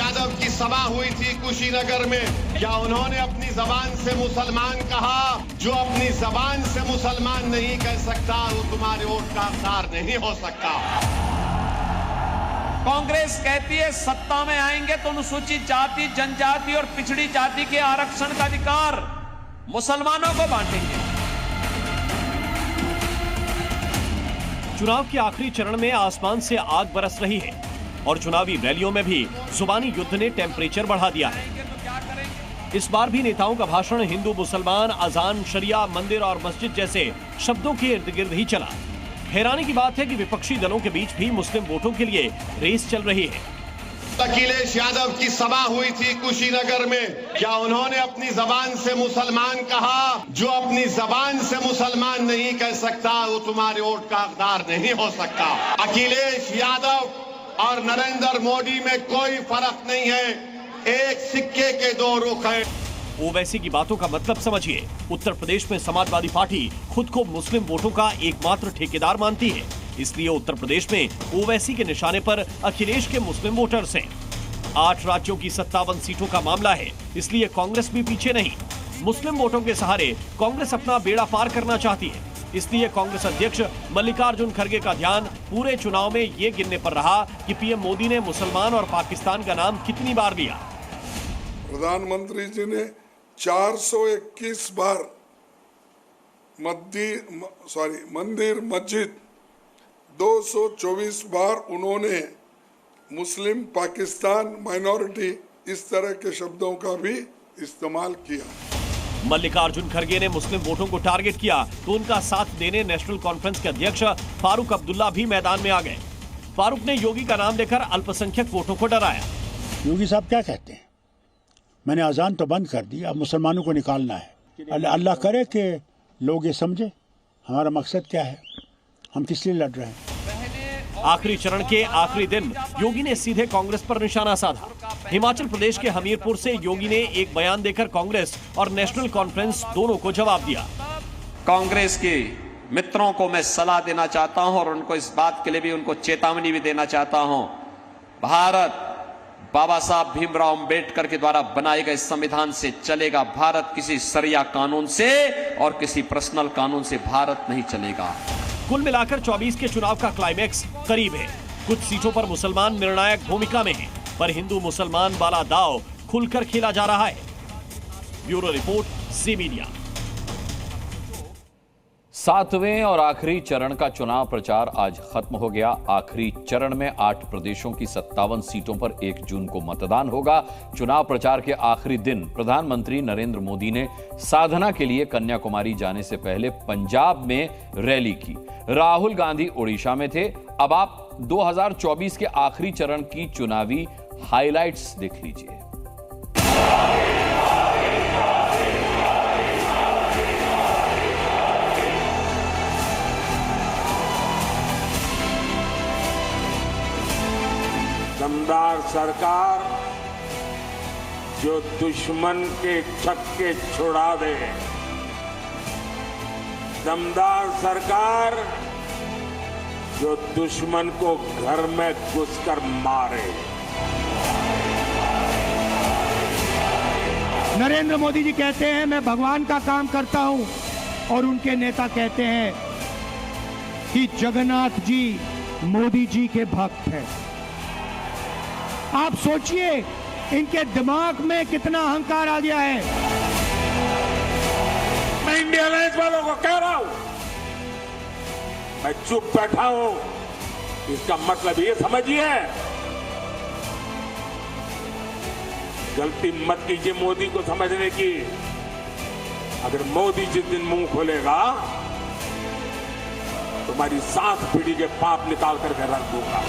यादव की सभा हुई थी कुशीनगर में, क्या उन्होंने अपनी जबान से मुसलमान कहा? जो अपनी जबान से मुसलमान नहीं कह सकता वो तुम्हारे वोट का हकदार नहीं हो सकता। कांग्रेस कहती है सत्ता में आएंगे तो अनुसूचित जाति, जनजाति और पिछड़ी जाति के आरक्षण का अधिकार मुसलमानों को बांटेंगे। चुनाव के आखिरी चरण में आसमान से आग बरस रही है और चुनावी रैलियों में भी जुबानी युद्ध ने टेम्परेचर बढ़ा दिया है। इस बार भी नेताओं का भाषण हिंदू मुसलमान, अजान, शरिया, मंदिर और मस्जिद जैसे शब्दों के इर्द गिर्द ही चला। हैरानी की बात है कि विपक्षी दलों के बीच भी मुस्लिम वोटों के लिए रेस चल रही है। अखिलेश यादव की सभा हुई थी कुशीनगर में, क्या उन्होंने अपनी जबान से मुसलमान कहा? जो अपनी जबान से मुसलमान नहीं कह सकता वो तुम्हारे वोट का हकदार नहीं हो सकता। अखिलेश यादव और नरेंद्र मोदी में कोई फर्क नहीं है, एक सिक्के के दो रुख हैं। ओवैसी की बातों का मतलब समझिए। उत्तर प्रदेश में समाजवादी पार्टी खुद को मुस्लिम वोटों का एकमात्र ठेकेदार मानती है, इसलिए उत्तर प्रदेश में ओवैसी के निशाने पर अखिलेश के मुस्लिम वोटर्स हैं। 8 राज्यों की 57 सीटों का मामला है, इसलिए कांग्रेस भी पीछे नहीं। मुस्लिम वोटों के सहारे कांग्रेस अपना बेड़ा पार करना चाहती है, इसलिए कांग्रेस अध्यक्ष मल्लिकार्जुन खड़गे का ध्यान पूरे चुनाव में ये गिनने पर रहा कि पीएम मोदी ने मुसलमान और पाकिस्तान का नाम कितनी बार लिया। प्रधानमंत्री जी ने 421 बार मंदिर मस्जिद, 224 बार उन्होंने मुस्लिम, पाकिस्तान, माइनॉरिटी इस तरह के शब्दों का भी इस्तेमाल किया। मल्लिकार्जुन खड़गे ने मुस्लिम वोटों को टारगेट किया तो उनका साथ देने नेशनल कॉन्फ्रेंस के अध्यक्ष फारूक अब्दुल्ला भी मैदान में आ गए। फारूक ने योगी का नाम लेकर अल्पसंख्यक वोटों को डराया। योगी साहब क्या कहते हैं? मैंने अजान तो बंद कर दी, अब मुसलमानों को निकालना है। अल्लाह करे कि लोग ये समझे हमारा मकसद क्या है, हम किस लिए लड़ रहे हैं। आखिरी चरण के आखिरी दिन योगी ने सीधे कांग्रेस पर निशाना साधा। हिमाचल प्रदेश के हमीरपुर से योगी ने एक बयान देकर कांग्रेस और नेशनल कॉन्फ्रेंस दोनों को जवाब दिया। कांग्रेस के मित्रों को मैं सलाह देना चाहता हूं और उनको इस बात के लिए भी उनको चेतावनी भी देना चाहता हूं। भारत बाबा साहब भीमराव अंबेडकर के द्वारा बनाए गए संविधान से चलेगा। भारत किसी शरिया कानून से और किसी पर्सनल कानून से भारत नहीं चलेगा। कुल मिलाकर 24 के चुनाव का क्लाइमैक्स करीब है। कुछ सीटों पर मुसलमान निर्णायक भूमिका में हैं, पर हिंदू मुसलमान वाला दांव खुलकर खेला जा रहा है। Bureau report, C media. 7वें और आखिरी चरण का चुनाव प्रचार आज खत्म हो गया। आखिरी चरण में 8 प्रदेशों की 57 सीटों पर 1 जून को मतदान होगा। चुनाव प्रचार के आखिरी दिन प्रधानमंत्री नरेंद्र मोदी ने साधना के लिए कन्याकुमारी जाने से पहले पंजाब में रैली की। राहुल गांधी ओडिशा में थे। अब आप 2024 के आखिरी चरण की चुनावी हाइलाइट्स देख लीजिए। दमदार सरकार जो दुश्मन के छक्के छुड़ा दे, दमदार सरकार जो दुश्मन को घर में घुसकर मारे। नरेंद्र मोदी जी कहते हैं मैं भगवान का काम करता हूं और उनके नेता कहते हैं कि जगन्नाथ जी मोदी जी के भक्त हैं। आप सोचिए इनके दिमाग में कितना अहंकार आ गया है। मैं इंडिया अलायंस वालों को कह रहा हूं, मैं चुप बैठा हूं, इसका मतलब ये समझिए गलती मत कीजिए मोदी को समझने की। अगर मोदी जिस दिन मुंह खोलेगा तुम्हारी 7 पीढ़ी के पाप निकाल करके रख दूंगा।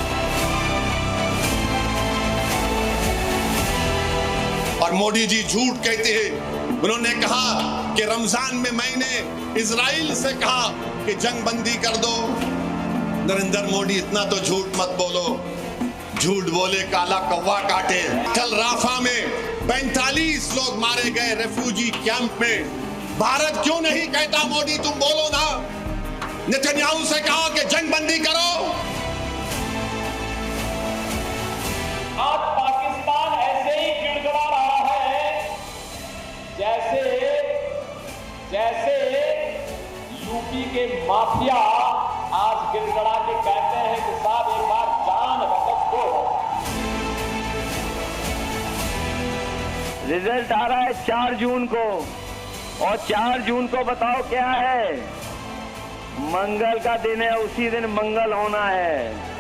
और मोदी जी झूठ कहते हैं। उन्होंने कहा कि रमजान में मैंने इजराइल से कहा कि जंग बंदी कर दो। नरेंद्र मोदी इतना तो झूठ मत बोलो, झूठ बोले काला कौवा काटे। कल राफा में 45 लोग मारे गए रेफ्यूजी कैंप में। भारत क्यों नहीं कहता मोदी तुम बोलो ना। नेतन्याहू से कहा कि जंग बंदी करो। आज पाकिस्तान ओवैसी के माफिया आज गिड़गड़ा के कहते हैं कि साहब एक बार जान वापस दो। रिजल्ट आ रहा है 4 जून को, और 4 जून को बताओ क्या है? मंगल का दिन है, उसी दिन मंगल होना है।